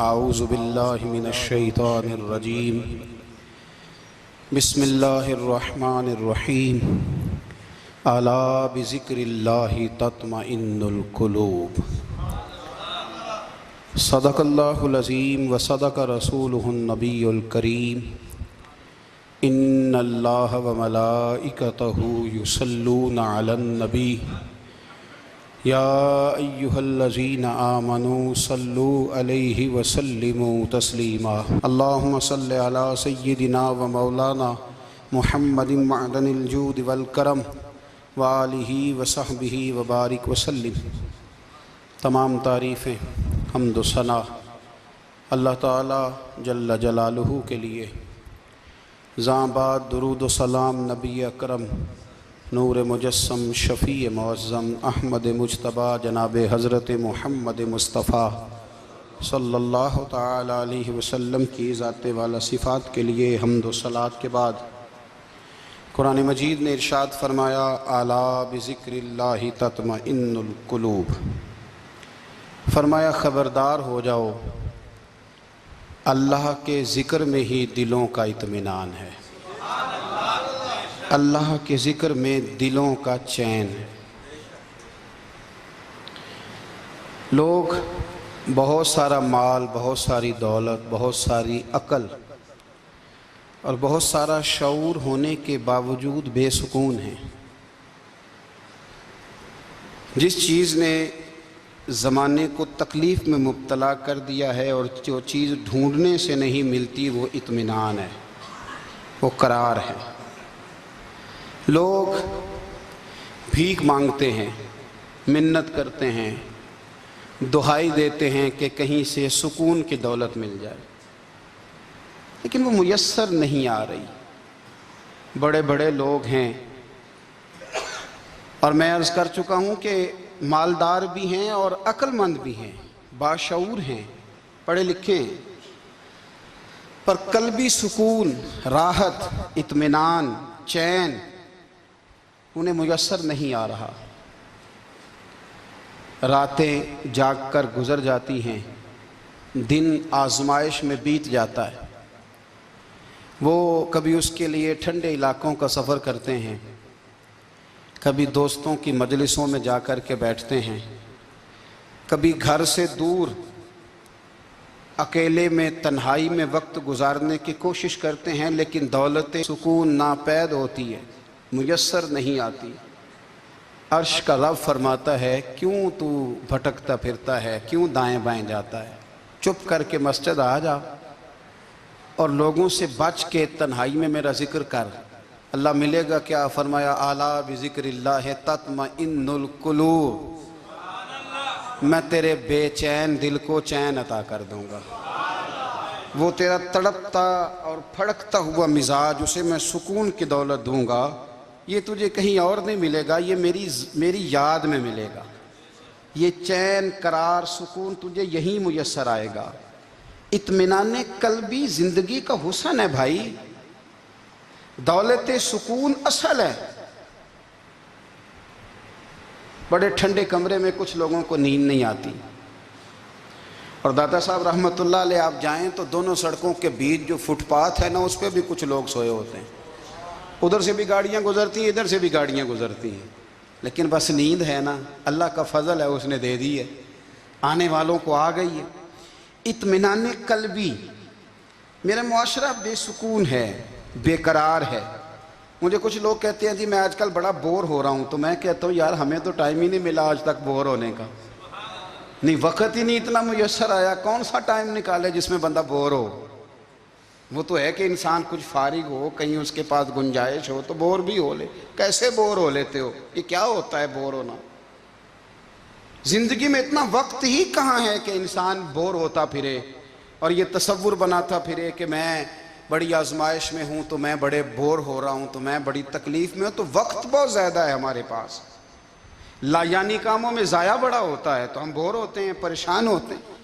اعوذ باللہ من الشیطان الرجیم بسم اللہ الرحمن الرحیم الا بذکر اللہ تطمئن القلوب صدق اللہ العظیم وصدق رسولہ النبی الکریم ان اللہ وملائکتہ یصلون علی النبی یا ایہا الذین آمنوا صلوا علیہ وسلموا تسلیما اللہم صل علی سیدنا و مولانا محمد معدن الجود والکرم وآلہ وصحبہ وبارک وسلم۔ تمام تعریفیں حمد و ثنا اللہ تعالی جل جلالہ کے لیے۔ زاں بعد درود و سلام نبی اکرم نور مجسم شفیع معظم احمد مجتبی جناب حضرت محمد مصطفیٰ صلی اللہ تعالی علیہ وسلم کی ذات والا صفات کے لیے حمد و صلات کے بعد قرآن مجید نے ارشاد فرمایا الا بذکر اللہ تطمئن القلوب، فرمایا خبردار ہو جاؤ اللہ کے ذکر میں ہی دلوں کا اطمینان ہے، اللہ کے ذکر میں دلوں کا چین ہے۔ لوگ بہت سارا مال، بہت ساری دولت، بہت ساری عقل اور بہت سارا شعور ہونے کے باوجود بے سکون ہیں۔ جس چیز نے زمانے کو تکلیف میں مبتلا کر دیا ہے اور جو چیز ڈھونڈنے سے نہیں ملتی وہ اطمینان ہے، وہ قرار ہے۔ لوگ بھیک مانگتے ہیں، منت کرتے ہیں، دہائی دیتے ہیں کہ کہیں سے سکون کی دولت مل جائے، لیکن وہ میسر نہیں آ رہی۔ بڑے بڑے لوگ ہیں اور میں عرض کر چکا ہوں کہ مالدار بھی ہیں اور عقل مند بھی ہیں، باشعور ہیں، پڑھے لکھے ہیں، پر قلبی سکون، راحت، اطمینان، چین انہیں میسر نہیں آ رہا۔ راتیں جاگ کر گزر جاتی ہیں، دن آزمائش میں بیت جاتا ہے۔ وہ کبھی اس کے لیے ٹھنڈے علاقوں کا سفر کرتے ہیں، کبھی دوستوں کی مجلسوں میں جا کر کے بیٹھتے ہیں، کبھی گھر سے دور اکیلے میں تنہائی میں وقت گزارنے کی کوشش کرتے ہیں، لیکن دولت سکون ناپید ہوتی ہے، میسر نہیں آتی۔ عرش کا رب فرماتا ہے کیوں تو بھٹکتا پھرتا ہے، کیوں دائیں بائیں جاتا ہے، چپ کر کے مسجد آ جا اور لوگوں سے بچ کے تنہائی میں میرا ذکر کر۔ اللہ ملے گا کیا؟ فرمایا اعلیٰ بذکر اللہ تطمئن القلوب، میں تیرے بے چین دل کو چین عطا کر دوں گا۔ وہ تیرا تڑپتا اور پھڑکتا ہوا مزاج، اسے میں سکون کی دولت دوں گا۔ یہ تجھے کہیں اور نہیں ملے گا، یہ میری یاد میں ملے گا۔ یہ چین، قرار، سکون تجھے یہیں میسر آئے گا۔ اطمینان قلبی زندگی کا حسن ہے بھائی، دولت سکون اصل ہے۔ بڑے ٹھنڈے کمرے میں کچھ لوگوں کو نیند نہیں آتی، اور دادا صاحب رحمۃ اللہ علیہ آپ جائیں تو دونوں سڑکوں کے بیچ جو فٹ پاتھ ہے نا، اس پہ بھی کچھ لوگ سوئے ہوتے ہیں۔ ادھر سے بھی گاڑیاں گزرتی ہیں، ادھر سے بھی گاڑیاں گزرتی ہیں، لیکن بس نیند ہے نا، اللہ کا فضل ہے، اس نے دے دی ہے، آنے والوں کو آ گئی ہے۔ اطمینان قلبی، میرا معاشرہ بے سکون ہے، بے قرار ہے۔ مجھے کچھ لوگ کہتے ہیں جی میں آج کل بڑا بور ہو رہا ہوں، تو میں کہتا ہوں یار ہمیں تو ٹائم ہی نہیں ملا آج تک بور ہونے کا، نہیں وقت ہی نہیں اتنا میسر آیا، کون سا ٹائم نکالے جس میں بندہ بور ہو۔ وہ تو ہے کہ انسان کچھ فارغ ہو، کہیں اس کے پاس گنجائش ہو تو بور بھی ہو لے۔ کیسے بور ہو لیتے ہو؟ یہ کیا ہوتا ہے بور ہونا؟ زندگی میں اتنا وقت ہی کہاں ہے کہ انسان بور ہوتا پھرے اور یہ تصور بناتا پھرے کہ میں بڑی آزمائش میں ہوں، تو میں بڑے بور ہو رہا ہوں، تو میں بڑی تکلیف میں ہوں۔ تو وقت بہت زیادہ ہے ہمارے پاس، لا یعنی کاموں میں ضائع بڑا ہوتا ہے، تو ہم بور ہوتے ہیں، پریشان ہوتے ہیں۔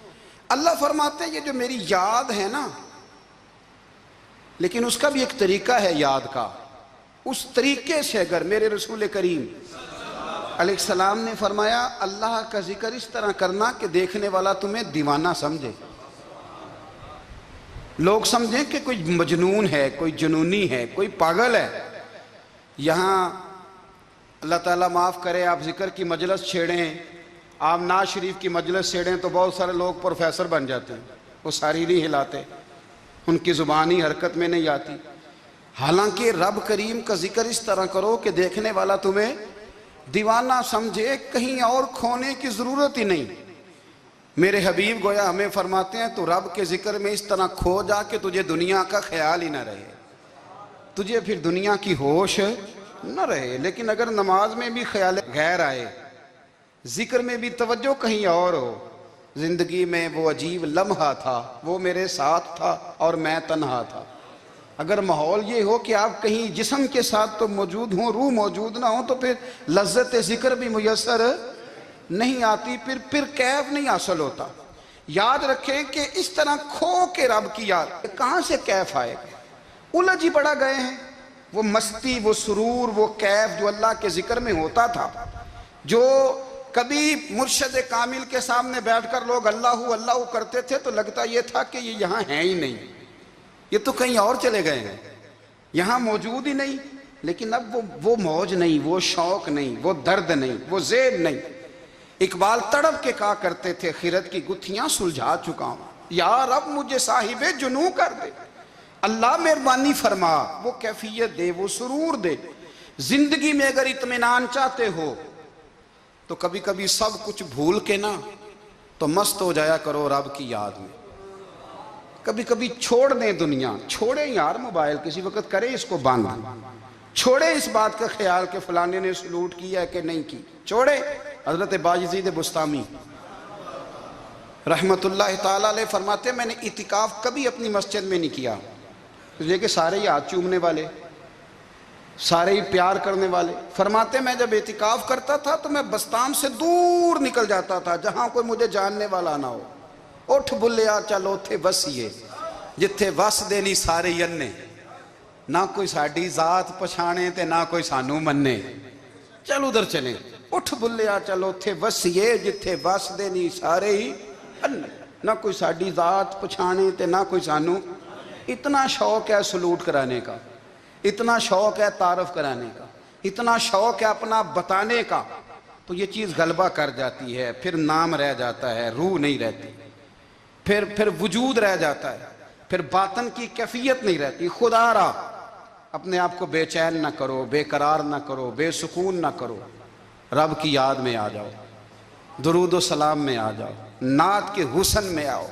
اللہ فرماتے ہیں یہ جو میری یاد ہے نا، لیکن اس کا بھی ایک طریقہ ہے یاد کا، اس طریقے سے اگر میرے رسول کریم علیہ السلام نے فرمایا اللہ کا ذکر اس طرح کرنا کہ دیکھنے والا تمہیں دیوانہ سمجھے۔ لوگ سمجھیں کہ کوئی مجنون ہے، کوئی جنونی ہے، کوئی پاگل ہے۔ یہاں اللہ تعالیٰ معاف کرے، آپ ذکر کی مجلس چھیڑیں، آپ نعت شریف کی مجلس چھیڑیں تو بہت سارے لوگ پروفیسر بن جاتے ہیں، وہ ساری نہیں ہلاتے، ان کی زبان ہی حرکت میں نہیں آتی۔ حالانکہ رب کریم کا ذکر اس طرح کرو کہ دیکھنے والا تمہیں دیوانہ سمجھے، کہیں اور کھونے کی ضرورت ہی نہیں۔ میرے حبیب گویا ہمیں فرماتے ہیں تو رب کے ذکر میں اس طرح کھو جا کہ تجھے دنیا کا خیال ہی نہ رہے، تجھے پھر دنیا کی ہوش نہ رہے۔ لیکن اگر نماز میں بھی خیال غیر آئے، ذکر میں بھی توجہ کہیں اور ہو، زندگی میں وہ عجیب لمحہ تھا، وہ میرے ساتھ تھا اور میں تنہا تھا، اگر ماحول یہ ہو کہ آپ کہیں جسم کے ساتھ تو موجود ہوں، روح موجود نہ ہو، تو پھر لذت ذکر بھی میسر نہیں آتی، پھر کیف نہیں حاصل ہوتا۔ یاد رکھیں کہ اس طرح کھو کے رب کی یاد کہاں سے کیف آئے گا؟ الجھ ہی پڑا گئے ہیں۔ وہ مستی، وہ سرور، وہ کیف جو اللہ کے ذکر میں ہوتا تھا، جو کبھی مرشد کامل کے سامنے بیٹھ کر لوگ اللہ اللہ کرتے تھے تو لگتا یہ تھا کہ یہ یہاں ہیں ہی نہیں، یہ تو کہیں اور چلے گئے ہیں، یہاں موجود ہی نہیں۔ لیکن اب وہ موج نہیں، وہ شوق نہیں، وہ درد نہیں، وہ زیب نہیں۔ اقبال تڑپ کے کہا کرتے تھے، خیرت کی گتھیاں سلجھا چکا ہوں، یا رب مجھے صاحب جنوں کر دے، اللہ مہربانی فرما، وہ کیفیت دے، وہ سرور دے۔ زندگی میں اگر اطمینان چاہتے ہو تو کبھی کبھی سب کچھ بھول کے نا تو مست ہو جایا کرو رب کی یاد میں۔ کبھی کبھی چھوڑ دیں دنیا، چھوڑیں یار موبائل، کسی وقت کریں اس کو بند، چھوڑیں اس بات کا خیال کہ فلانے نے سلوٹ کیا ہے کہ نہیں کی، چھوڑیں۔ حضرت باجزید بستامی رحمت اللہ تعالیٰ علیہ فرماتے ہیں میں نے اعتکاف کبھی اپنی مسجد میں نہیں کیا، اس لیے کہ سارے ہی ہاتھ چومنے والے، سارے ہی پیار کرنے والے۔ فرماتے میں جب اعتکاف کرتا تھا تو میں بستان سے دور نکل جاتا تھا جہاں کوئی مجھے جاننے والا نہ ہو۔ اٹھ بلیا چلو تھے وسیے جتھے وس دینی سارے یننے، نہ کوئی ساڈی ذات پچھانے تے نہ کوئی سانو مننے، چل ادھر چلیں۔ اٹھ بلیا چلو تھے وسیے جتھے وس دینی سارے ہی اننے، نہ کوئی ساڈی ذات پچھانے تے نہ کوئی سانو۔ اتنا شوق ہے سلوٹ کرانے کا، اتنا شوق ہے تعارف کرانے کا، اتنا شوق ہے اپنا بتانے کا، تو یہ چیز غلبہ کر جاتی ہے، پھر نام رہ جاتا ہے، روح نہیں رہتی، پھر وجود رہ جاتا ہے، پھر باطن کی کیفیت نہیں رہتی۔ خدا را اپنے آپ کو بے چین نہ کرو، بے قرار نہ کرو، بے سکون نہ کرو، رب کی یاد میں آ جاؤ، درود و سلام میں آ جاؤ، نعت کے حسن میں آؤ،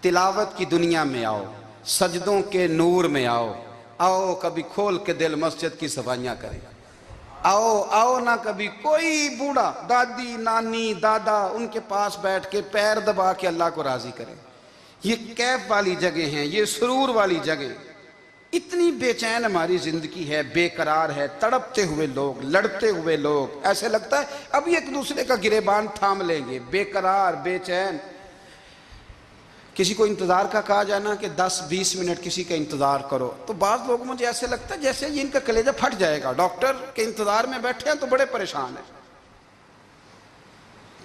تلاوت کی دنیا میں آؤ، سجدوں کے نور میں آؤ، آؤ کبھی کھول کے دل مسجد کی صفائیاں کریں، آؤ نہ کبھی کوئی بوڑھا دادی نانی دادا ان کے پاس بیٹھ کے پیر دبا کے اللہ کو راضی کریں۔ یہ کیف والی جگہ ہیں، یہ سرور والی جگہ۔ اتنی بے چین ہماری زندگی ہے، بے قرار ہے، تڑپتے ہوئے لوگ، لڑتے ہوئے لوگ، ایسے لگتا ہے ابھی ایک دوسرے کا گریبان تھام لیں گے، بے قرار بے چین۔ کسی کو انتظار کا کہا جائے نا کہ 10-20 منٹ کسی کا انتظار کرو تو بعض لوگ مجھے ایسے لگتا ہے جیسے یہ ان کا کلیجہ پھٹ جائے گا، ڈاکٹر کے انتظار میں بیٹھے ہیں تو بڑے پریشان ہیں،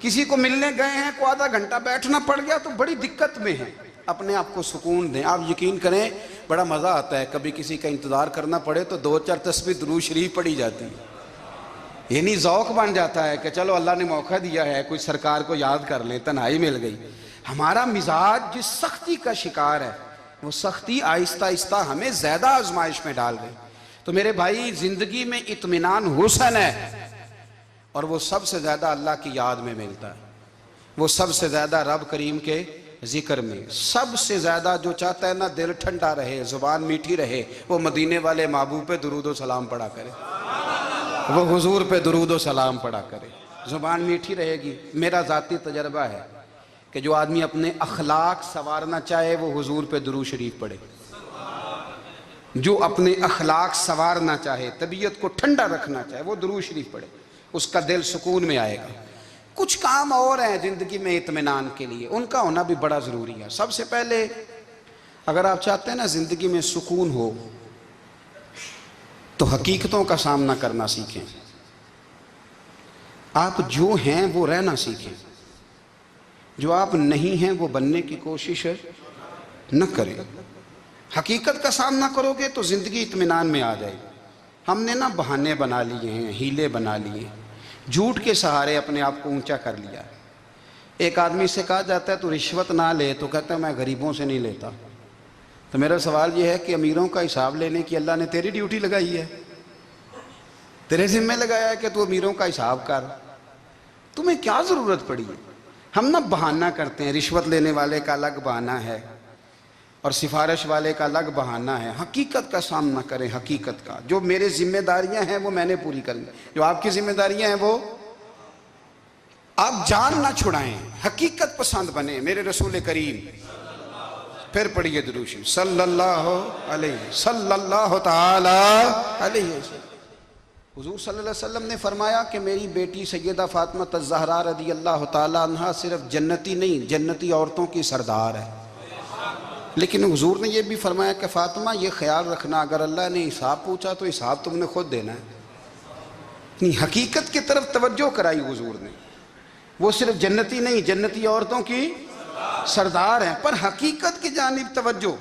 کسی کو ملنے گئے ہیں کو آدھا گھنٹہ بیٹھنا پڑ گیا تو بڑی دقت میں ہیں۔ اپنے آپ کو سکون دیں۔ آپ یقین کریں بڑا مزہ آتا ہے، کبھی کسی کا انتظار کرنا پڑے تو 2-4 تسبیح درود شریف پڑھی جاتی ہے، یعنی ذوق بن جاتا ہے کہ چلو اللہ نے موقع دیا ہے، کوئی سرکار کو یاد کر لیں، تنہائی مل گئی۔ ہمارا مزاج جس سختی کا شکار ہے، وہ سختی آہستہ آہستہ ہمیں زیادہ آزمائش میں ڈال گئی۔ تو میرے بھائی زندگی میں اطمینان حسن ہے، اور وہ سب سے زیادہ اللہ کی یاد میں ملتا ہے، وہ سب سے زیادہ رب کریم کے ذکر میں۔ سب سے زیادہ جو چاہتا ہے نا دل ٹھنڈا رہے، زبان میٹھی رہے، وہ مدینے والے محبوب پہ درود و سلام پڑھا کرے، وہ حضور پہ درود و سلام پڑھا کرے، زبان میٹھی رہے گی۔ میرا ذاتی تجربہ ہے کہ جو آدمی اپنے اخلاق سنوارنا چاہے وہ حضور پہ درود شریف پڑھے، جو اپنے اخلاق سنوارنا چاہے، طبیعت کو ٹھنڈا رکھنا چاہے، وہ درود شریف پڑھے، اس کا دل سکون میں آئے گا۔ کچھ کام اور ہیں زندگی میں اطمینان کے لیے، ان کا ہونا بھی بڑا ضروری ہے۔ سب سے پہلے اگر آپ چاہتے ہیں نا زندگی میں سکون ہو تو حقیقتوں کا سامنا کرنا سیکھیں، آپ جو ہیں وہ رہنا سیکھیں، جو آپ نہیں ہیں وہ بننے کی کوشش نہ کریں۔ حقیقت کا سامنا کرو گے تو زندگی اطمینان میں آ جائے گی۔ ہم نے نا بہانے بنا لیے ہیں، ہیلے بنا لیے ہیں، جھوٹ کے سہارے اپنے آپ کو اونچا کر لیا۔ ایک آدمی سے کہا جاتا ہے تو رشوت نہ لے، تو کہتا ہے میں غریبوں سے نہیں لیتا۔ تو میرا سوال یہ ہے کہ امیروں کا حساب لینے کی اللہ نے تیری ڈیوٹی لگائی ہے، تیرے ذمہ لگایا ہے کہ تو امیروں کا حساب کر، تمہیں کیا ضرورت پڑی ہے؟ ہم نا بہانہ کرتے ہیں، رشوت لینے والے کا الگ بہانہ ہے اور سفارش والے کا الگ بہانہ ہے۔ حقیقت کا سامنا کریں، حقیقت کا۔ جو میرے ذمہ داریاں ہیں وہ میں نے پوری کرنی، جو آپ کی ذمہ داریاں ہیں وہ آپ جان نہ چھڑائیں، حقیقت پسند بنیں۔ میرے رسول کریم، پھر پڑھیے درود شریف، صلی اللہ تعالی علیہ وسلم۔ حضور صلی اللہ علیہ وسلم نے فرمایا کہ میری بیٹی سیدہ فاطمہ الزہرا رضی اللہ تعالی عنہا صرف جنتی نہیں، جنتی عورتوں کی سردار ہے۔ لیکن حضور نے یہ بھی فرمایا کہ فاطمہ یہ خیال رکھنا، اگر اللہ نے حساب پوچھا تو حساب تم نے خود دینا ہے۔ حقیقت کی طرف توجہ کرائی حضور نے، وہ صرف جنتی نہیں، جنتی عورتوں کی سردار ہیں، پر حقیقت کی جانب توجہ۔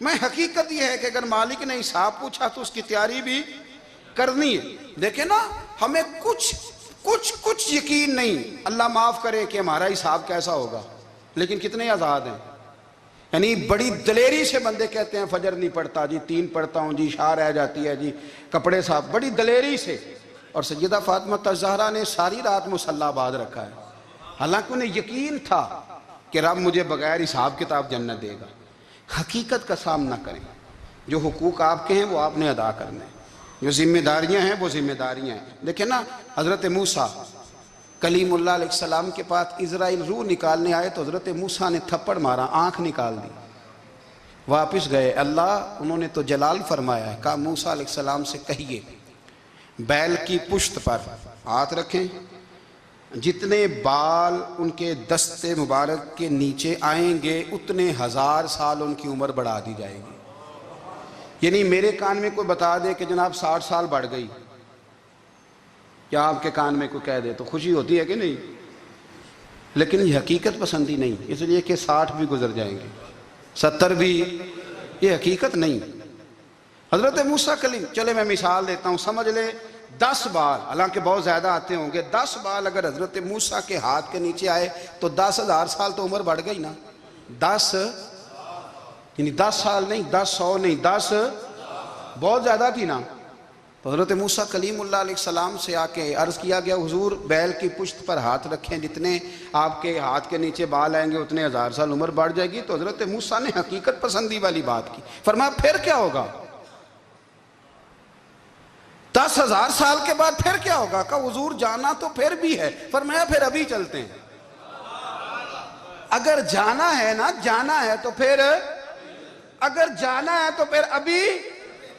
میں حقیقت یہ ہے کہ اگر مالک نے حساب پوچھا تو اس کی تیاری بھی کرنی ہے۔ دیکھیں نا، ہمیں کچھ یقین نہیں، اللہ معاف کرے کہ ہمارا حساب کیسا ہوگا، لیکن کتنے آزاد ہیں۔ یعنی بڑی دلیری سے بندے کہتے ہیں فجر نہیں پڑھتا جی، 3 پڑھتا ہوں جی، عشاء رہ جاتی ہے جی، کپڑے صاف، بڑی دلیری سے۔ اور سیدہ فاطمہ الزہرا نے ساری رات مصلی آباد رکھا ہے، حالانکہ انہیں یقین تھا کہ رب مجھے بغیر حساب کتاب جنت دے گا۔ حقیقت کا سامنا کریں، جو حقوق آپ کے ہیں وہ آپ نے ادا کرنے ہیں، جو ذمہ داریاں ہیں وہ ذمہ داریاں ہیں۔ دیکھیں نا، حضرت موسیٰ کلیم اللہ علیہ السلام کے پاس اسرائیل روح نکالنے آئے تو حضرت موسیٰ نے تھپڑ مارا، آنکھ نکال دی، واپس گئے۔ اللہ انہوں نے تو جلال فرمایا ہے، کہا موسیٰ علیہ السلام سے کہیے بیل کی پشت پر ہاتھ رکھیں، جتنے بال ان کے دستے مبارک کے نیچے آئیں گے اتنے 1000 سال ان کی عمر بڑھا دی جائے گی۔ یعنی میرے کان میں کوئی بتا دے کہ جناب 60 سال بڑھ گئی، یا آپ کے کان میں کوئی کہہ دے تو خوشی ہوتی ہے کہ نہیں؟ لیکن یہ حقیقت پسندی نہیں، اس لیے کہ 60 بھی گزر جائیں گے، 70 بھی، یہ حقیقت نہیں۔ حضرت موسیٰ کلیم، چلے میں مثال دیتا ہوں، سمجھ لے 10 بال، حالانکہ بہت زیادہ آتے ہوں گے، 10 بال اگر حضرت موسیٰ کے ہاتھ کے نیچے آئے تو 10,000 سال تو عمر بڑھ گئی نا۔ 10 یعنی 10 سال نہیں، 10 100 نہیں، 10 بہت زیادہ تھی نا۔ تو حضرت موسیٰ کلیم اللہ علیہ السلام سے آ کے عرض کیا گیا، حضور بیل کی پشت پر ہاتھ رکھیں، جتنے آپ کے ہاتھ کے نیچے بال آئیں گے اتنے 1000 سال عمر بڑھ جائے گی۔ تو حضرت موسیٰ نے حقیقت پسندی والی بات کی، فرمایا پھر کیا ہوگا؟ 10,000 سال کے بعد پھر کیا ہوگا؟ کہا حضور جانا تو پھر بھی ہے، فرمایا پھر ابھی چلتے ہیں۔ اگر جانا ہے نا، جانا ہے تو پھر، اگر جانا ہے تو پھر ابھی۔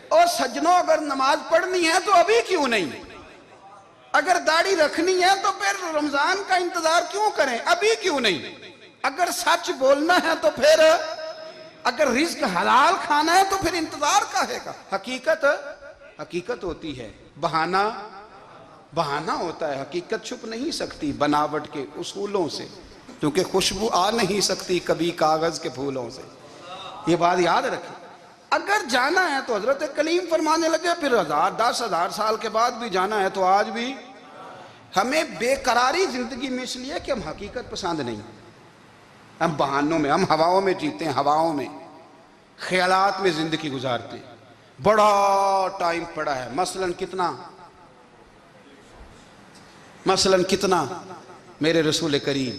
اور سجنوں، اگر نماز پڑھنی ہے تو ابھی کیوں نہیں؟ اگر داڑھی رکھنی ہے تو پھر رمضان کا انتظار کیوں کریں؟ ابھی کیوں نہیں؟ اگر سچ بولنا ہے تو پھر، اگر رزق حلال کھانا ہے تو پھر انتظار کاہے کا؟ حقیقت ہوتی ہے، بہانہ ہوتا ہے، حقیقت چھپ نہیں سکتی بناوٹ کے اصولوں سے، کیونکہ خوشبو آ نہیں سکتی کبھی کاغذ کے پھولوں سے۔ یہ بات یاد رکھیں، اگر جانا ہے تو حضرت کلیم فرمانے لگے پھر 10,000 سال کے بعد بھی جانا ہے تو آج بھی۔ ہمیں بے قراری زندگی میں اس لیے کہ ہم حقیقت پسند نہیں، ہم بہانوں میں، ہم ہواؤں میں جیتے ہیں، ہواؤں میں، خیالات میں زندگی گزارتے ہیں۔ بڑا ٹائم پڑا ہے، مثلاً کتنا میرے رسول کریم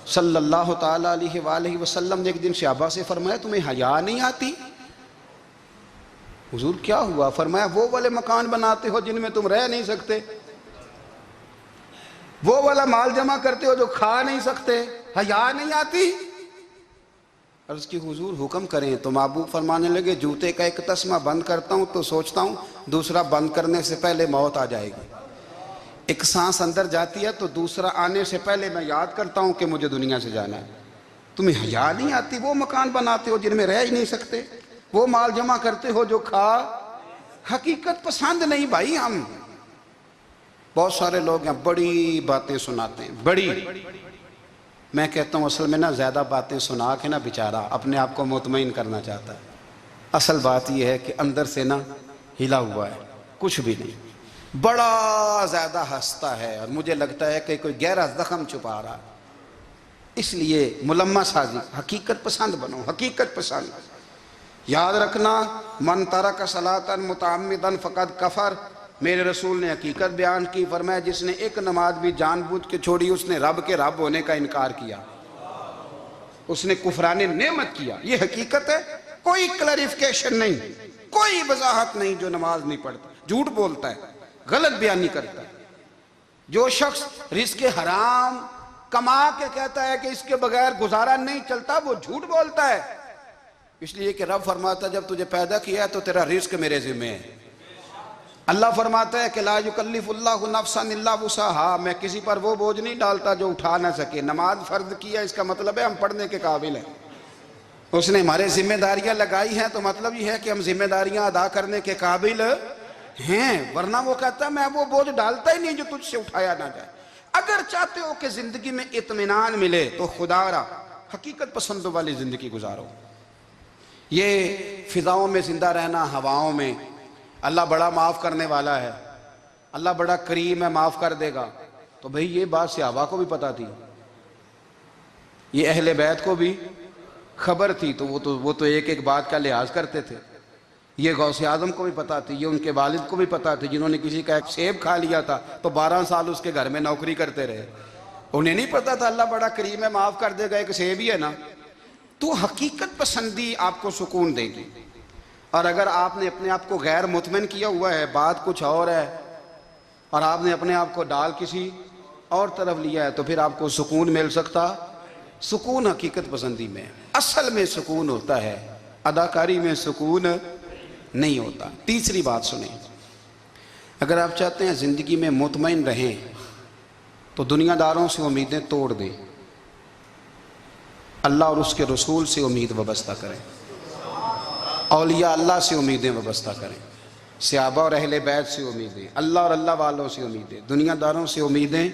صلی اللہ تعالیٰ علیہ وآلہ وسلم نے ایک دن صحابہ سے فرمایا تمہیں حیا نہیں آتی؟ حضور کیا ہوا؟ فرمایا وہ والے مکان بناتے ہو جن میں تم رہ نہیں سکتے، وہ والا مال جمع کرتے ہو جو کھا نہیں سکتے، حیا نہیں آتی؟ عرض کی حضور حکم کریں تو محبوب فرمانے لگے جوتے کا ایک تسمہ بند کرتا ہوں تو سوچتا ہوں دوسرا بند کرنے سے پہلے موت آ جائے گی، ایک سانس اندر جاتی ہے تو دوسرا آنے سے پہلے میں یاد کرتا ہوں کہ مجھے دنیا سے جانا ہے۔ تمہیں حیا نہیں آتی؟ وہ مکان بناتے ہو جن میں رہ ہی نہیں سکتے، وہ مال جمع کرتے ہو جو کھا۔ حقیقت پسند نہیں بھائی ہم۔ بہت سارے لوگ ہیں بڑی باتیں سناتے ہیں، بڑی میں کہتا ہوں اصل میں نا زیادہ باتیں سنا کے نا بیچارہ اپنے آپ کو مطمئن کرنا چاہتا ہے، اصل بات یہ ہے کہ اندر سے نا ہلا ہوا ہے، کچھ بھی نہیں، بڑا زیادہ ہنستا ہے اور مجھے لگتا ہے کہ کوئی گہرا زخم چھپا رہا ہے۔ اس لیے ملمہ سازی، حقیقت پسند بنو، حقیقت پسند۔ یاد رکھنا، من ترک صلاۃ متعمدا فقد کفر، میرے رسول نے حقیقت بیان کی، فرمایا جس نے ایک نماز بھی جان بوجھ کے چھوڑی اس نے رب کے رب ہونے کا انکار کیا، اس نے کفران نعمت کیا۔ یہ حقیقت ہے، کوئی کلیریفیکیشن نہیں، کوئی وضاحت نہیں۔ جو نماز نہیں پڑھتا، جھوٹ بولتا ہے، غلط بیانی کرتا ہے، جو شخص رزق حرام کما کے کہتا ہے کہ اس کے بغیر گزارا نہیں چلتا، وہ جھوٹ بولتا ہے۔ اس لیے کہ رب فرماتا ہے جب تجھے پیدا کیا ہے تو تیرا رزق میرے ذمہ ہے۔ اللہ فرماتا ہے کہ لا یکلف اللہ نفسا الا وسعہا، میں کسی پر وہ بوجھ نہیں ڈالتا جو اٹھا نہ سکے۔ نماز فرض کیا، اس کا مطلب ہے ہم پڑھنے کے قابل ہیں، اس نے ہمارے ذمہ داریاں لگائی ہیں تو مطلب یہ ہے کہ ہم ذمہ داریاں ادا کرنے کے قابل ہیں، ورنہ وہ کہتا ہے میں وہ بوجھ ڈالتا ہی نہیں جو تجھ سے اٹھایا نہ جائے۔ اگر چاہتے ہو کہ زندگی میں اطمینان ملے تو خدا را حقیقت پسندوں والی زندگی گزارو۔ یہ فضاؤں میں زندہ رہنا، ہواؤں میں، اللہ بڑا معاف کرنے والا ہے، اللہ بڑا کریم ہے، معاف کر دے گا، تو بھئی یہ بات صحابہ کو بھی پتا تھی، یہ اہل بیت کو بھی خبر تھی، تو وہ تو ایک ایک بات کا لحاظ کرتے تھے۔ یہ غوث اعظم کو بھی پتا تھی، یہ ان کے والد کو بھی پتا تھی، جنہوں نے کسی کا ایک سیب کھا لیا تھا تو 12 سال اس کے گھر میں نوکری کرتے رہے، انہیں نہیں پتا تھا اللہ بڑا کریم ہے، معاف کر دے گا، ایک سیب ہی ہے نا۔ تو حقیقت پسندی آپ کو سکون دے گی، اور اگر آپ نے اپنے آپ کو غیر مطمئن کیا ہوا ہے، بات کچھ اور ہے، اور آپ نے اپنے آپ کو ڈال کسی اور طرف لیا ہے، تو پھر آپ کو سکون مل سکتا؟ سکون حقیقت پسندی میں، اصل میں سکون ہوتا ہے، اداکاری میں سکون نہیں ہوتا۔ تیسری بات سنیں، اگر آپ چاہتے ہیں زندگی میں مطمئن رہیں تو دنیا داروں سے امیدیں توڑ دیں، اللہ اور اس کے رسول سے امید وابستہ کریں، اولیاء اللہ سے امیدیں وابستہ کریں، صحابہ اور اہل بیت سے امیدیں، اللہ اور اللہ والوں سے امیدیں، دنیا داروں سے امیدیں۔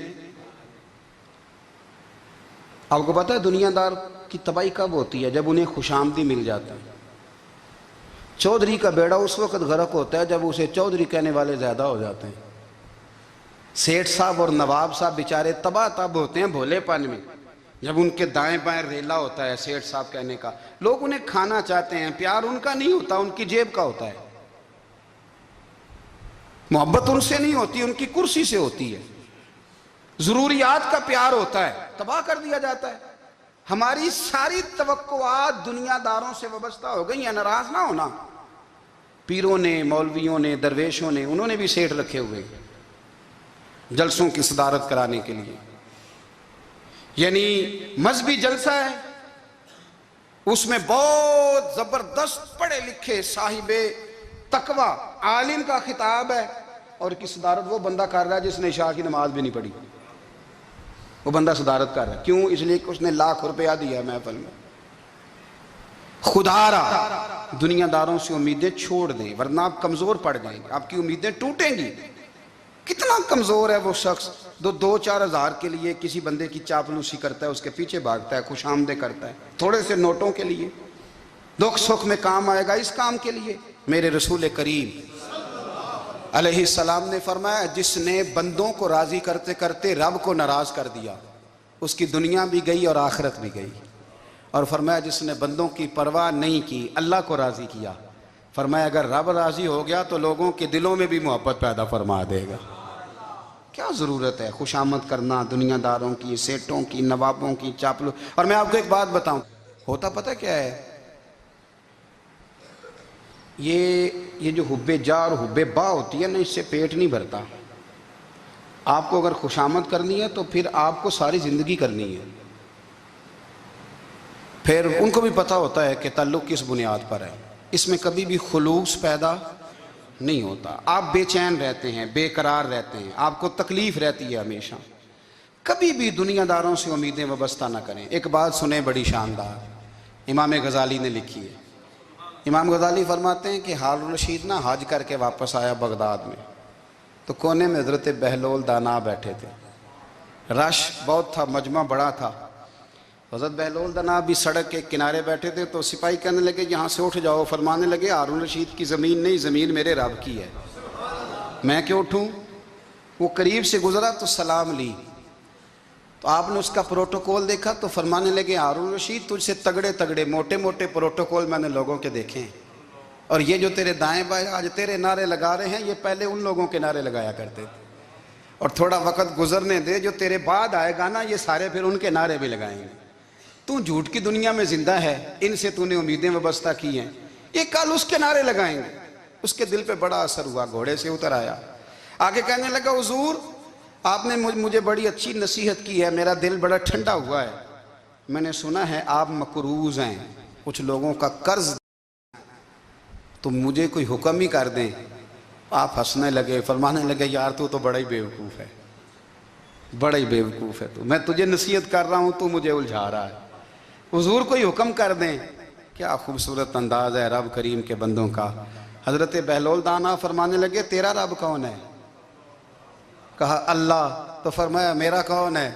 آپ کو پتہ ہے دنیا دار کی تباہی کب ہوتی ہے؟ جب انہیں خوش آمدی مل جاتا ہے۔ چودھری کا بیڑا اس وقت غرق ہوتا ہے جب اسے چودھری کہنے والے زیادہ ہو جاتے ہیں۔ سیٹھ صاحب اور نواب صاحب بیچارے تباہ تب ہوتے ہیں بھولے پن میں، جب ان کے دائیں بائیں ریلا ہوتا ہے سیٹھ صاحب کہنے کا، لوگ انہیں کھانا چاہتے ہیں، پیار ان کا نہیں ہوتا، ان کی جیب کا ہوتا ہے، محبت ان سے نہیں ہوتی، ان کی کرسی سے ہوتی ہے، ضروریات کا پیار ہوتا ہے، تباہ کر دیا جاتا ہے۔ ہماری ساری توقعات دنیا داروں سے وابستہ ہو گئی ہیں، ناراض نہ ہونا۔ پیروں نے، مولویوں نے، درویشوں نے، انہوں نے بھی سیٹھ رکھے ہوئے جلسوں کی صدارت کرانے کے لیے، یعنی مذہبی جلسہ ہے، اس میں بہت زبردست پڑھے لکھے صاحب تقوی عالم کا خطاب ہے، اور کی صدارت وہ بندہ کر رہا ہے جس نے عشاء کی نماز بھی نہیں پڑھی، وہ بندہ صدارت کر رہا ہے۔ کیوں؟ اس لیے کہ اس نے ₹1,00,000 دیا محفل میں۔ خدا را دنیا داروں سے امیدیں چھوڑ دیں، ورنہ آپ کمزور پڑ جائیں گے، آپ کی امیدیں ٹوٹیں گی۔ کتنا کمزور ہے وہ شخص جو 2-4 ہزار کے لیے کسی بندے کی چاپلوسی کرتا ہے، اس کے پیچھے بھاگتا ہے، خوش آمدیں کرتا ہے، تھوڑے سے نوٹوں کے لیے، دکھ سکھ میں کام آئے گا اس کام کے لیے۔ میرے رسول کریم علیہ السلام نے فرمایا جس نے بندوں کو راضی کرتے کرتے رب کو ناراض کر دیا، اس کی دنیا بھی گئی اور آخرت بھی گئی، اور فرمایا جس نے بندوں کی پرواہ نہیں کی، اللہ کو راضی کیا، فرمایا اگر رب راضی ہو گیا تو لوگوں کے دلوں میں بھی محبت پیدا فرما دے گا۔ کیا ضرورت ہے خوش آمد کرنا دنیا داروں کی، سیٹوں کی، نوابوں کی، چاپلو۔ اور میں آپ کو ایک بات بتاؤں، ہوتا پتہ کیا ہے؟ یہ جو حب جا اور حب با ہوتی ہے نا، اس سے پیٹ نہیں بھرتا۔ آپ کو اگر خوش آمد کرنی ہے تو پھر آپ کو ساری زندگی کرنی ہے۔ پھر ان کو بھی پتہ ہوتا ہے کہ تعلق کس بنیاد پر ہے، اس میں کبھی بھی خلوص پیدا نہیں ہوتا۔ آپ بے چین رہتے ہیں، بے قرار رہتے ہیں، آپ کو تکلیف رہتی ہے ہمیشہ۔ کبھی بھی دنیا داروں سے امیدیں وابستہ نہ کریں۔ ایک بات سنیں بڑی شاندار، امام غزالی نے لکھی ہے۔ امام غزالی فرماتے ہیں کہ ہارون رشید نا حج کر کے واپس آیا بغداد میں، تو کونے میں حضرت بہلول دانا بیٹھے تھے، رش بہت تھا، مجمع بڑا تھا، حضرت بہلول دنا بھی سڑک کے کنارے بیٹھے تھے تو سپاہی کہنے لگے یہاں سے اٹھ جاؤ، فرمانے لگے ہارون رشید کی زمین نہیں، زمین میرے رب کی ہے، میں کیوں اٹھوں؟ وہ قریب سے گزرا تو سلام لی، تو آپ نے اس کا پروٹوکول دیکھا تو فرمانے لگے ہارون رشید تجھ سے تگڑے تگڑے موٹے موٹے پروٹوکول میں نے لوگوں کے دیکھے ہیں، اور یہ جو تیرے دائیں بائیں آج تیرے نعرے لگا رہے ہیں یہ پہلے ان لوگوں کے نعرے لگایا کرتے تھے، اور تھوڑا وقت گزرنے دے، جو تیرے بعد آئے گا نا یہ سارے پھر ان کے نعرے بھی لگائیں گے۔ تو جھوٹ کی دنیا میں زندہ ہے، ان سے تو نے امیدیں وابستہ کی ہیں، یہ کل اس کے نعرے لگائیں گے۔ اس کے دل پہ بڑا اثر ہوا، گھوڑے سے اتر آیا، آگے کہنے لگا حضور آپ نے مجھے بڑی اچھی نصیحت کی ہے، میرا دل بڑا ٹھنڈا ہوا ہے، میں نے سنا ہے آپ مقروض ہیں، کچھ لوگوں کا قرض، تو مجھے کوئی حکم ہی کر دیں۔ آپ ہنسنے لگے، فرمانے لگے یار تو بڑا ہی بیوقوف ہے، بڑا ہی بیوقوف ہے، تو میں تجھے نصیحت کر رہا ہوں تو مجھے الجھا رہا ہے، حضور کوئی حکم کر دیں۔ کیا خوبصورت انداز ہے رب کریم کے بندوں کا۔ حضرت بہلول دانا فرمانے لگے تیرا رب کون ہے؟ کہا اللہ۔ تو فرمایا میرا کون ہے؟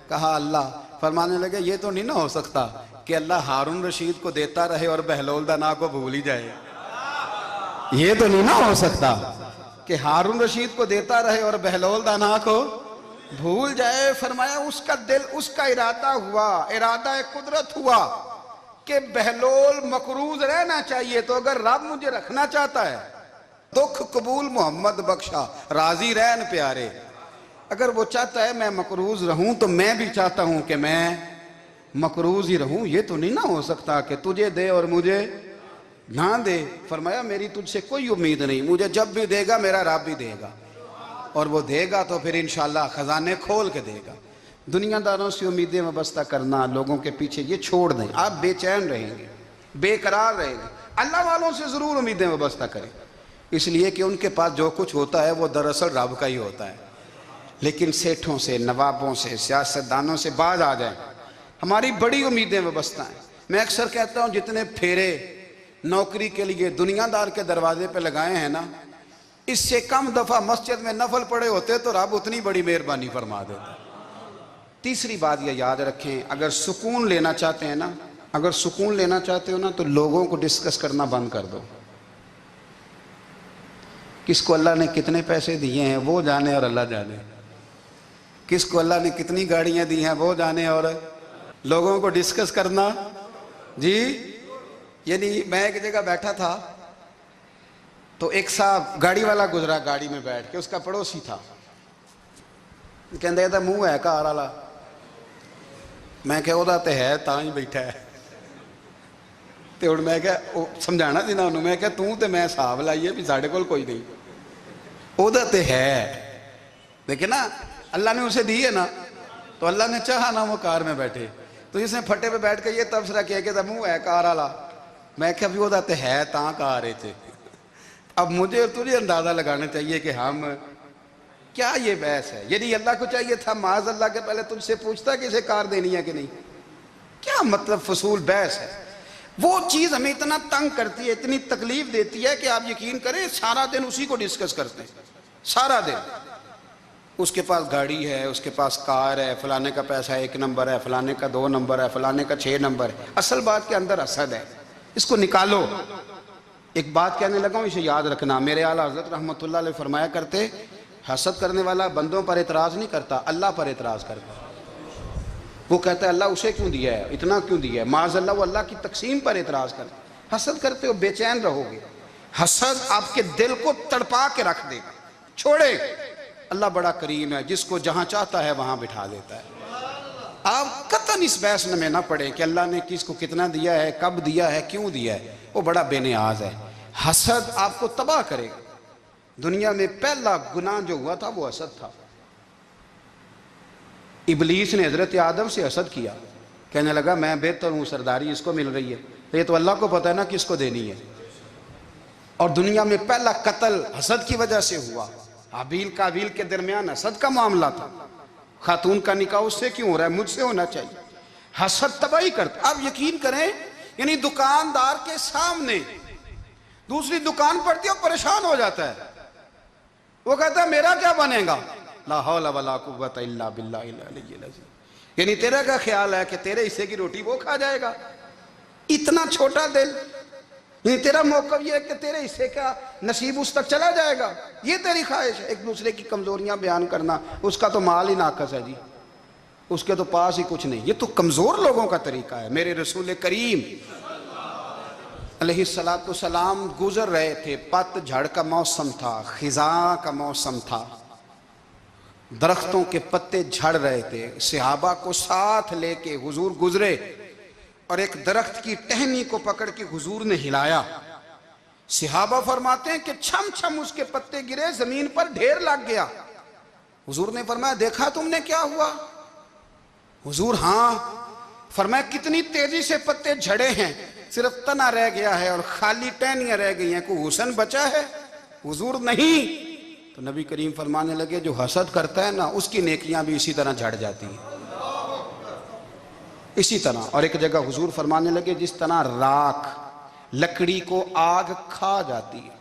کہا اللہ۔ فرمانے لگے یہ تو نہیں نہ ہو سکتا کہ اللہ ہارون رشید کو دیتا رہے اور بہلول دانا کو بھول ہی جائے، یہ تو نہیں نہ ہو سکتا کہ ہارون رشید کو دیتا رہے اور بہلول دانا کو بھول جائے۔ فرمایا اس کا دل، اس کا ارادہ ہوا، ارادہ قدرت ہوا کہ بہلول مقروض رہنا چاہیے، تو اگر رب مجھے رکھنا چاہتا ہے، دکھ قبول محمد بخشا راضی رہن پیارے، اگر وہ چاہتا ہے میں مقروض رہوں تو میں بھی چاہتا ہوں کہ میں مقروض ہی رہوں، یہ تو نہیں نہ ہو سکتا کہ تجھے دے اور مجھے نہ دے۔ فرمایا میری تجھ سے کوئی امید نہیں، مجھے جب بھی دے گا میرا رب بھی دے گا، اور وہ دے گا تو پھر انشاءاللہ خزانے کھول کے دے گا۔ دنیا داروں سے امیدیں وابستہ کرنا، لوگوں کے پیچھے، یہ چھوڑ دیں، آپ بے چین رہیں گے، بے قرار رہیں گے۔ اللہ والوں سے ضرور امیدیں وابستہ کریں، اس لیے کہ ان کے پاس جو کچھ ہوتا ہے وہ دراصل رب کا ہی ہوتا ہے، لیکن سیٹھوں سے، نوابوں سے، سیاستدانوں سے باز آ جائیں، ہماری بڑی امیدیں وابستہ ہیں۔ میں اکثر کہتا ہوں جتنے پھیرے نوکری کے لیے دنیا دار کے دروازے پہ لگائے ہیں نا، اس سے کم دفعہ مسجد میں نفل پڑے ہوتے تو رب اتنی بڑی مہربانی فرما دیتا۔ تیسری بات یہ یاد رکھیں، اگر سکون لینا چاہتے ہیں نا، اگر سکون لینا چاہتے ہو نا تو لوگوں کو ڈسکس کرنا بند کر دو۔ کس کو اللہ نے کتنے پیسے دیے ہیں وہ جانے اور اللہ جانے، کس کو اللہ نے کتنی گاڑیاں دی ہیں وہ جانے، اور لوگوں کو ڈسکس کرنا۔ جی یعنی میں ایک جگہ بیٹھا تھا تو ایک صاحب گاڑی والا گزرا، گاڑی میں بیٹھ کے، اس کا پڑوسی تھا، کہندے تھا منہ ہے کار والا، میں کہ وہ تے ہے تاں ہی بیٹھا ہے، تے ہن میں کہ سمجھانا سی نا انہوں، میں کہ توں تے میں حساب لائیے بھی ساڈے کول کوئی نہیں، وہ تے ہے، دیکھیں نا اللہ نے اسے دی ہے نا، تو اللہ نے چاہا نا وہ کار میں بیٹھے، تو جس نے پھٹے پہ بیٹھ کے یہ تبصرہ کیا کہ منہ ہے کار والا، میں کہ ابھی وہ تے ہے تاں کار ہے تھے۔ اب مجھے اور تجھے اندازہ لگانا چاہیے کہ ہم کیا یہ بحث ہے، یعنی اللہ کو چاہیے تھا معاذ اللہ کے پہلے تجھ سے پوچھتا کہ اسے کار دینی ہے کہ نہیں، کیا مطلب فضول بحث ہے۔ وہ چیز ہمیں اتنا تنگ کرتی ہے، اتنی تکلیف دیتی ہے کہ آپ یقین کریں سارا دن اسی کو ڈسکس کرتے ہیں، سارا دن۔ اس کے پاس گاڑی ہے، اس کے پاس کار ہے، فلانے کا پیسہ 1 نمبر ہے، فلانے کا 2 نمبر ہے، فلانے کا 6 نمبر ہے، اصل بات کے اندر حسد ہے، اس کو نکالو۔ ایک بات کہنے لگا ہوں، اسے یاد رکھنا، میرے اعلیٰ حضرت رحمۃ اللہ علیہ فرمایا کرتے، حسد کرنے والا بندوں پر اعتراض نہیں کرتا، اللہ پر اعتراض کرتا۔ وہ کہتا ہے اللہ اسے کیوں دیا ہے، اتنا کیوں دیا ہے، معاذ اللہ وہ اللہ کی تقسیم پر اعتراض کرتا۔ حسد کرتے ہو بے چین رہو گے، حسد آپ کے دل کو تڑپا کے رکھ دے گا، چھوڑے۔ اللہ بڑا کریم ہے، جس کو جہاں چاہتا ہے وہاں بٹھا دیتا ہے۔ آپ قطعاً اس بحث میں نہ پڑیں کہ اللہ نے کس کو کتنا دیا ہے، کب دیا ہے، کیوں دیا ہے، وہ بڑا بے نیاز ہے۔ حسد آپ کو تباہ کرے گا۔ دنیا میں پہلا گناہ جو ہوا تھا وہ حسد تھا۔ ابلیس نے حضرت آدم سے حسد کیا، کہنے لگا میں بہتر ہوں، سرداری اس کو مل رہی ہے، یہ تو اللہ کو پتہ ہے نا کس کو دینی ہے۔ اور دنیا میں پہلا قتل حسد کی وجہ سے ہوا، حابیل قابیل کے درمیان حسد کا معاملہ تھا، خاتون کا نکاح اس سے کیوں ہو رہا ہے، مجھ سے ہونا چاہیے۔ حسد تباہی کرتا۔ آپ یقین کریں، یعنی دکاندار کے سامنے دوسری دکان پڑتی ہے اور پریشان ہو جاتا ہے، وہ کہتا ہے میرا کیا بنے گا، لا حول ولا قوت الا باللہ العلی العظیم۔ یعنی تیرا کیا خیال ہے کہ تیرے حصے کی روٹی وہ کھا جائے گا؟ اتنا چھوٹا دل، یعنی تیرا موقف یہ ہے کہ تیرے حصے کا نصیب اس تک چلا جائے گا، یہ تیری خواہش ہے؟ ایک دوسرے کی کمزوریاں بیان کرنا، اس کا تو مال ہی ناقص ہے جی، اس کے تو پاس ہی کچھ نہیں، یہ تو کمزور لوگوں کا طریقہ ہے۔ میرے رسول کریم علیہ السلام گزر رہے تھے، پت جھڑ کا موسم تھا، خزاں کا موسم تھا، درختوں کے پتے جھڑ رہے تھے، صحابہ کو ساتھ لے کے حضور گزرے اور ایک درخت کی ٹہنی کو پکڑ کے حضور نے ہلایا۔ صحابہ فرماتے ہیں کہ چھم چھم اس کے پتے گرے، زمین پر ڈھیر لگ گیا۔ حضور نے فرمایا دیکھا تم نے کیا ہوا؟ حضور ہاں۔ فرمایا کتنی تیزی سے پتے جھڑے ہیں، صرف تنا رہ گیا ہے اور خالی ٹہنیاں رہ گئی ہیں، کوئی حسن بچا ہے؟ حضور نہیں۔ تو نبی کریم فرمانے لگے جو حسد کرتا ہے نا، اس کی نیکیاں بھی اسی طرح جھڑ جاتی ہیں، اسی طرح۔ اور ایک جگہ حضور فرمانے لگے جس طرح راکھ لکڑی کو آگ کھا جاتی ہے،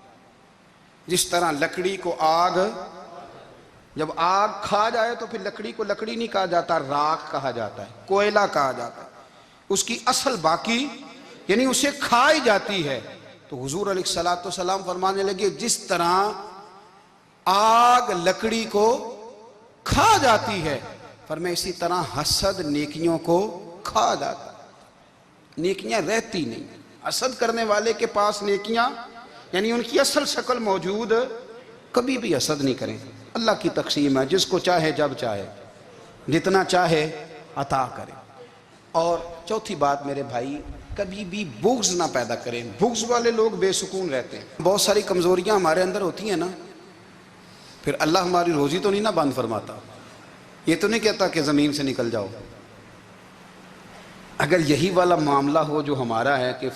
جس طرح لکڑی کو آگ، جب آگ کھا جائے تو پھر لکڑی کو لکڑی نہیں کہا جاتا، راکھ کہا جاتا ہے، کوئلہ کہا جاتا ہے، اس کی اصل باقی یعنی اسے کھائی جاتی ہے۔ تو حضور علیہ السلام فرمانے لگے جس طرح آگ لکڑی کو کھا جاتی ہے، فرمایا اسی طرح حسد نیکیوں کو کھا جاتا ہے، نیکیاں رہتی نہیں۔ حسد کرنے والے کے پاس نیکیاں یعنی ان کی اصل شکل موجود، کبھی بھی حسد نہیں کریں۔ اللہ کی تقسیم ہے، جس کو چاہے جب چاہے جتنا چاہے عطا کرے۔ اور چوتھی بات میرے بھائی، کبھی بھی بغض نہ پیدا کریں، بغض والے لوگ بے سکون رہتے ہیں۔ بہت ساری کمزوریاں ہمارے اندر ہوتی ہیں نا، پھر اللہ ہماری روزی تو نہیں نہ بند فرماتا، یہ تو نہیں کہتا کہ زمین سے نکل جاؤ۔ اگر یہی والا معاملہ ہو جو ہمارا ہے کہ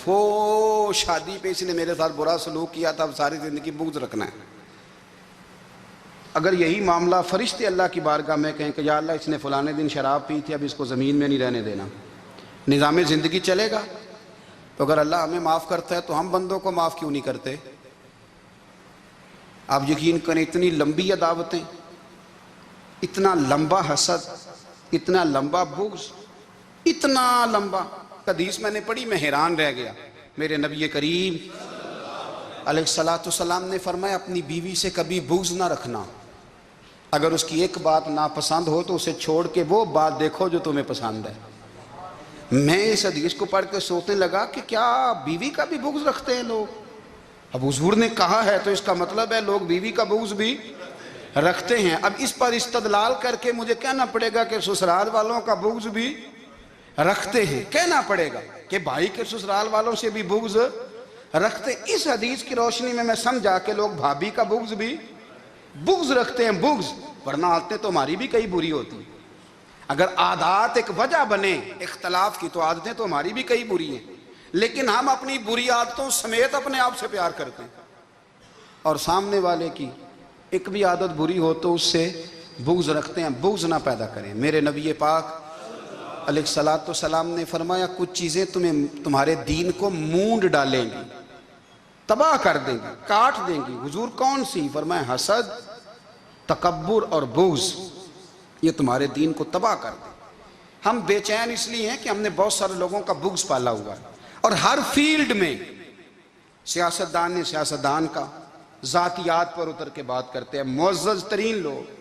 شادی پہ اس نے میرے ساتھ برا سلوک کیا تھا، اب ساری زندگی بغض رکھنا ہے، اگر یہی معاملہ فرشتے اللہ کی بارگاہ میں کہیں کہ یا اللہ اس نے فلانے دن شراب پی تھی، اب اس کو زمین میں نہیں رہنے دینا، نظام زندگی چلے گا؟ تو اگر اللہ ہمیں معاف کرتا ہے تو ہم بندوں کو معاف کیوں نہیں کرتے؟ آپ یقین کریں اتنی لمبی عداوتیں، اتنا لمبا حسد، اتنا لمبا بغض، اتنا لمبا۔ حدیث میں نے پڑھی، میں حیران رہ گیا۔ میرے نبی کریم علیہ السلام نے فرمایا اپنی بیوی سے کبھی بغض نہ رکھنا، اگر اس کی ایک بات ناپسند ہو تو اسے چھوڑ کے وہ بات دیکھو جو تمہیں پسند ہے۔ میں اس حدیث کو پڑھ کے سوچنے لگا کہ کیا بیوی کا بھی بغض رکھتے ہیں لوگ؟ اب حضور نے کہا ہے تو اس کا مطلب ہے لوگ بیوی کا بغض بھی رکھتے ہیں۔ اب اس پر استدلال کر کے مجھے کہنا پڑے گا کہ سسرال والوں کا بغض بھی رکھتے ہیں، کہنا پڑے گا کہ بھائی کے سسرال والوں سے بھی بغض رکھتے۔ اس حدیث کی روشنی میں سمجھا کہ لوگ بھابھی کا بغض بھی بغض رکھتے ہیں، بغض، ورنہ عادتیں تو ہماری بھی کئی بری ہوتی ہیں۔ اگر عادات ایک وجہ بنے اختلاف کی تو عادتیں تو ہماری بھی کئی بری ہیں، لیکن ہم اپنی بری عادتوں سمیت اپنے آپ سے پیار کرتے ہیں، اور سامنے والے کی ایک بھی عادت بری ہو تو اس سے بغض رکھتے ہیں۔ بغض نہ پیدا کریں۔ میرے نبی پاک علیہ السلام نے فرمایا کچھ چیزیں تمہارے دین کو مونڈ ڈالیں گی، تباہ کر دیں گی، کاٹ دیں گی۔ حضور کون سی؟ فرمایا حسد، تکبر اور بغض، یہ تمہارے دین کو تباہ کر دیں۔ ہم بے چین اس لیے ہیں کہ ہم نے بہت سارے لوگوں کا بغض پالا ہوا ہے، اور ہر فیلڈ میں سیاستدان نے سیاستدان کا، ذاتیات پر اتر کے بات کرتے ہیں، معزز ترین لوگ،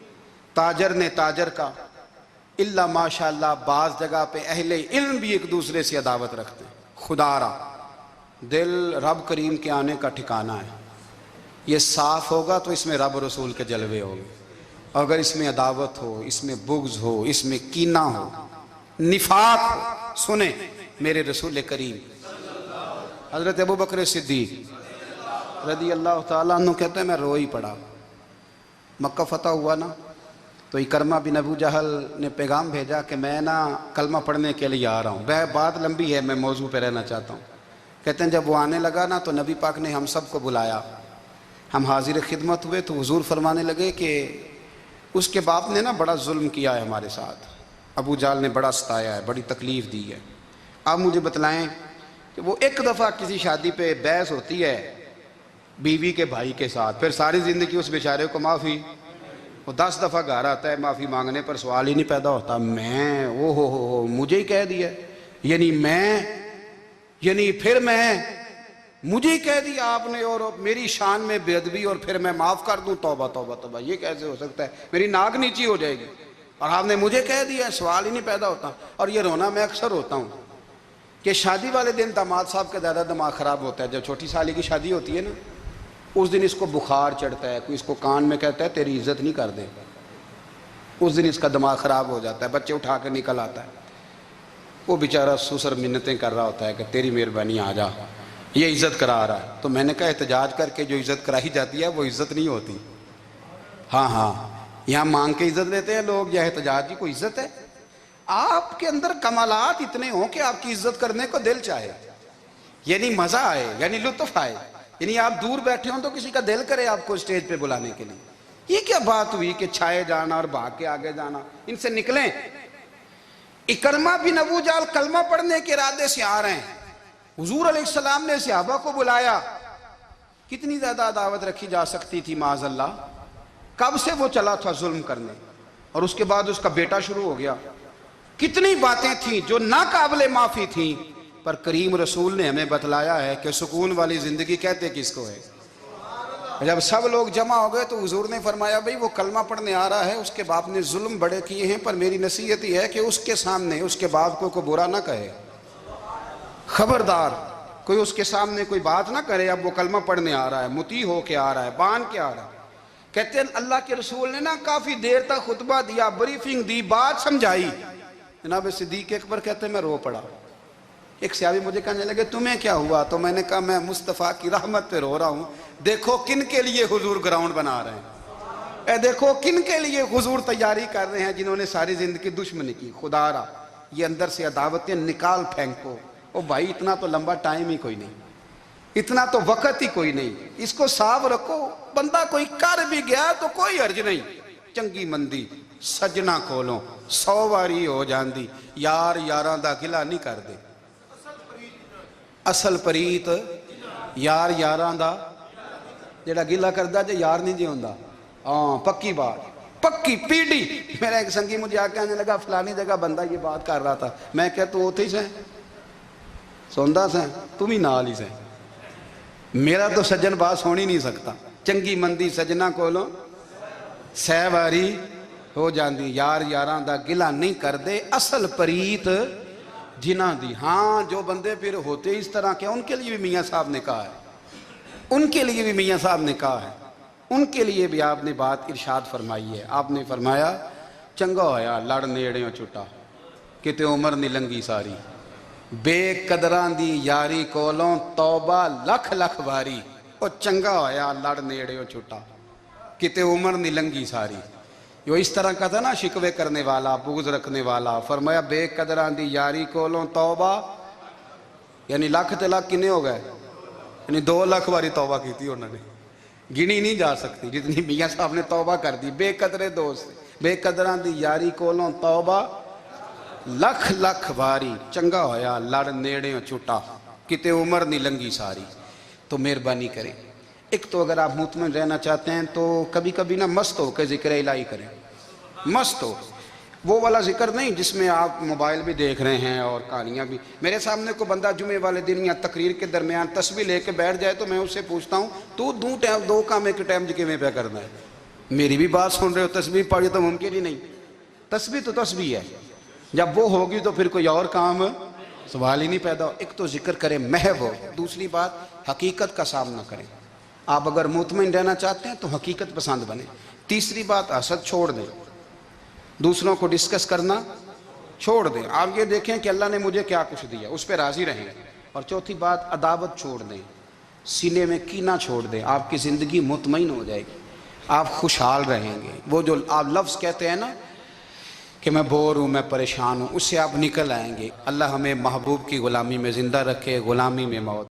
تاجر نے تاجر کا، اللہ ماشاءاللہ بعض جگہ پہ اہل علم بھی ایک دوسرے سے عداوت رکھتے ہیں۔ خدا را دل رب کریم کے آنے کا ٹھکانہ ہے، یہ صاف ہوگا تو اس میں رب رسول کے جلوے ہوں گے، اگر اس میں عداوت ہو، اس میں بغض ہو، اس میں کینہ ہو، نفاق ہو۔ سنیں میرے رسول کریم حضرت ابوبکر صدیق رضی اللہ تعالیٰ عنہ کہتے ہیں میں رو ہی پڑا۔ مکہ فتح ہوا نا تو اکرمہ بن ابو جہل نے پیغام بھیجا کہ میں نا کلمہ پڑھنے کے لیے آ رہا ہوں۔ بات لمبی ہے، میں موضوع پہ رہنا چاہتا ہوں۔ کہتے ہیں جب وہ آنے لگا نا تو نبی پاک نے ہم سب کو بلایا، ہم حاضر خدمت ہوئے تو حضور فرمانے لگے کہ اس کے باپ نے نا بڑا ظلم کیا ہے ہمارے ساتھ، ابو جہل نے بڑا ستایا ہے، بڑی تکلیف دی ہے۔ آپ مجھے بتلائیں کہ وہ ایک دفعہ کسی شادی پہ بحث ہوتی ہے بیوی کے بھائی کے ساتھ، پھر ساری زندگی اس بیچارے کو معافی وہ 10 دفعہ گھر آتا ہے معافی مانگنے پر سوال ہی نہیں پیدا ہوتا، میں او ہو مجھے ہی کہہ دیا، یعنی پھر میں مجھے ہی کہہ دیا آپ نے اور میری شان میں بے ادبی اور پھر میں معاف کر دوں، توبہ توبہ توبہ، یہ کیسے ہو سکتا ہے؟ میری ناک نیچی ہو جائے گی اور آپ نے مجھے کہہ دیا، سوال ہی نہیں پیدا ہوتا۔ اور یہ رونا میں اکثر ہوتا ہوں کہ شادی والے دن داماد صاحب کا زیادہ دماغ خراب ہوتا ہے، جب چھوٹی سالی کی شادی ہوتی ہے نا، اس دن اس کو بخار چڑھتا ہے، کوئی اس کو کان میں کہتا ہے تیری عزت نہیں کر دے، اس دن اس کا دماغ خراب ہو جاتا ہے، بچے اٹھا کے نکل آتا ہے، وہ بیچارہ سسر منتیں کر رہا ہوتا ہے کہ تیری مہربانی آ جا، یہ عزت کرا رہا ہے۔ تو میں نے کہا احتجاج کر کے جو عزت کرائی جاتی ہے وہ عزت نہیں ہوتی۔ ہاں یہاں مانگ کے عزت لیتے ہیں لوگ، یا احتجاج کی کوئی عزت ہے؟ آپ کے اندر کمالات اتنے ہوں کہ آپ کی عزت کرنے کو دل چاہے، یعنی مزہ آئے، یعنی لطف آئے، یعنی آپ دور بیٹھے ہوں تو کسی کا دل کرے آپ کو اسٹیج پہ بلانے کے لیے۔ یہ کیا بات ہوئی کہ چھائے جانا اور بھاگ کے آگے جانا؟ ان سے نکلیں۔ اکرمہ بن ابو جہل کلمہ پڑھنے کے ارادے سے آ رہے ہیں، حضور علیہ السلام نے صحابہ کو بلایا، کتنی زیادہ دعوت رکھی جا سکتی تھی معاذ اللہ؟ کب سے وہ چلا تھا ظلم کرنے، اور اس کے بعد اس کا بیٹا شروع ہو گیا، کتنی باتیں تھیں جو ناقابل معافی تھیں، پر کریم رسول نے ہمیں بتلایا ہے کہ سکون والی زندگی کہتے کس کو ہے۔ جب سب لوگ جمع ہو گئے تو حضور نے فرمایا بھئی وہ کلمہ پڑھنے آ رہا ہے، اس کے باپ نے ظلم بڑے کیے ہیں، پر میری نصیحت یہ ہے کہ اس کے سامنے اس کے باپ کو کوئی برا نہ کہے، خبردار کوئی اس کے سامنے کوئی بات نہ کرے۔ اب وہ کلمہ پڑھنے آ رہا ہے، مطیع ہو کے آ رہا ہے، بان کے آ رہا ہے۔ کہتے ہیں اللہ کے رسول نے نا کافی دیر تک خطبہ دیا، بریفنگ دی، بات سمجھائی۔ جناب صدیق اکبر کہتے ہیں میں رو پڑا۔ ایک صحابی مجھے کہنے لگے تمہیں کیا ہوا؟ تو میں نے کہا میں مصطفیٰ کی رحمت پہ رو رہا ہوں، دیکھو کن کے لیے حضور گراؤنڈ بنا رہے ہیں، اے دیکھو کن کے لیے حضور تیاری کر رہے ہیں، جنہوں نے ساری زندگی دشمنی کی۔ خدا را یہ اندر سے عداوتیں نکال پھینکو۔ او بھائی اتنا تو لمبا ٹائم ہی کوئی نہیں، اتنا تو وقت ہی کوئی نہیں، اس کو صاف رکھو۔ بندہ کوئی کر بھی گیا تو کوئی حرج نہیں، چنگی مندی سجنا کولوں 100 واری ہو جاندی، یار یاراں دا گلہ نہیں کر دے، اصل پریت یار یاراں دا جڑا گلہ کردا جے یار نہیں جے ہوندا۔ ہاں پکی بات، پکی پیڑی۔ میرا ایک سنگی مجھے آ کے آنے لگا فلانی جگہ بندہ یہ بات کر رہا تھا، میں کہ تو ہوتے ہی سے سوندا سے تم ہی نال ہی سے، میرا تو سجن باس ہونی نہیں سکتا۔ چنگی مندی سجنا کولوں 100 واری ہو جاندی، یار یاراں دا گلہ نہیں کر دے، اصل پریت جنہ دی۔ ہاں جو بندے پھر ہوتے اس طرح کے ان کے لیے بھی میاں صاحب نے کہا ہے، ان کے لیے بھی میاں صاحب نے کہا ہے، ان کے لیے بھی آپ نے بات ارشاد فرمائی ہے۔ آپ نے فرمایا چنگا ہویا لڑ نیڑیوں چھٹا، کتے عمر نہیں لنگی ساری، بے قدران دی یاری کولوں توبہ لکھ لکھ باری، او چنگا ہویا لڑ نیڑیوں چھٹا، کتے عمر نہیں لنگی ساری۔ یہ اس طرح کا تھا نا شکوے کرنے والا، بغض رکھنے والا۔ فرمایا بے قدران دی یاری کولوں توبہ، یعنی لاکھ تے لاکھ کنے ہو گئے، یعنی 2 لاکھ باری توبہ کی تھی انہوں نے، گنی نہیں جا سکتی جتنی میاں صاحب نے توبہ کر دی۔ بے قدرے دوست، بے قدران دی یاری کولوں توبہ لکھ لکھ باری، چنگا ہویا لڑ نیڑیوں چھٹا، کتے عمر نہیں لنگی ساری۔ تو مہربانی کریں، ایک تو اگر آپ مطمئن رہنا چاہتے ہیں تو کبھی کبھی نا مست ہو کے ذکر الہی کریں، مست ہو، وہ والا ذکر نہیں جس میں آپ موبائل بھی دیکھ رہے ہیں اور کہانیاں بھی۔ میرے سامنے کو بندہ جمعے والے دن یا تقریر کے درمیان تسبیح لے کے بیٹھ جائے تو میں اس سے پوچھتا ہوں تو دو کام ایک ٹائم جی میں پہ کرنا ہے؟ میری بھی بات سن رہے ہو، تسبیح پڑھی تو ممکن ہی نہیں، تسبیح تو تسبیح ہے، جب وہ ہوگی تو پھر کوئی اور کام سوال ہی نہیں پیدا ہو۔ ایک تو ذکر کریں محو ہو، دوسری بات حقیقت کا سامنا کریں۔ آپ اگر مطمئن رہنا چاہتے ہیں تو حقیقت پسند بنیں۔ تیسری بات حسد چھوڑ دیں، دوسروں کو ڈسکس کرنا چھوڑ دیں، آپ یہ دیکھیں کہ اللہ نے مجھے کیا کچھ دیا، اس پہ راضی رہیں۔ اور چوتھی بات عداوت چھوڑ دیں، سینے میں کینہ چھوڑ دیں، آپ کی زندگی مطمئن ہو جائے گی، آپ خوشحال رہیں گے۔ وہ جو آپ لفظ کہتے ہیں نا کہ میں بور ہوں، میں پریشان ہوں، اس سے آپ نکل آئیں گے۔ اللہ ہمیں محبوب کی غلامی میں زندہ رکھے، غلامی میں موت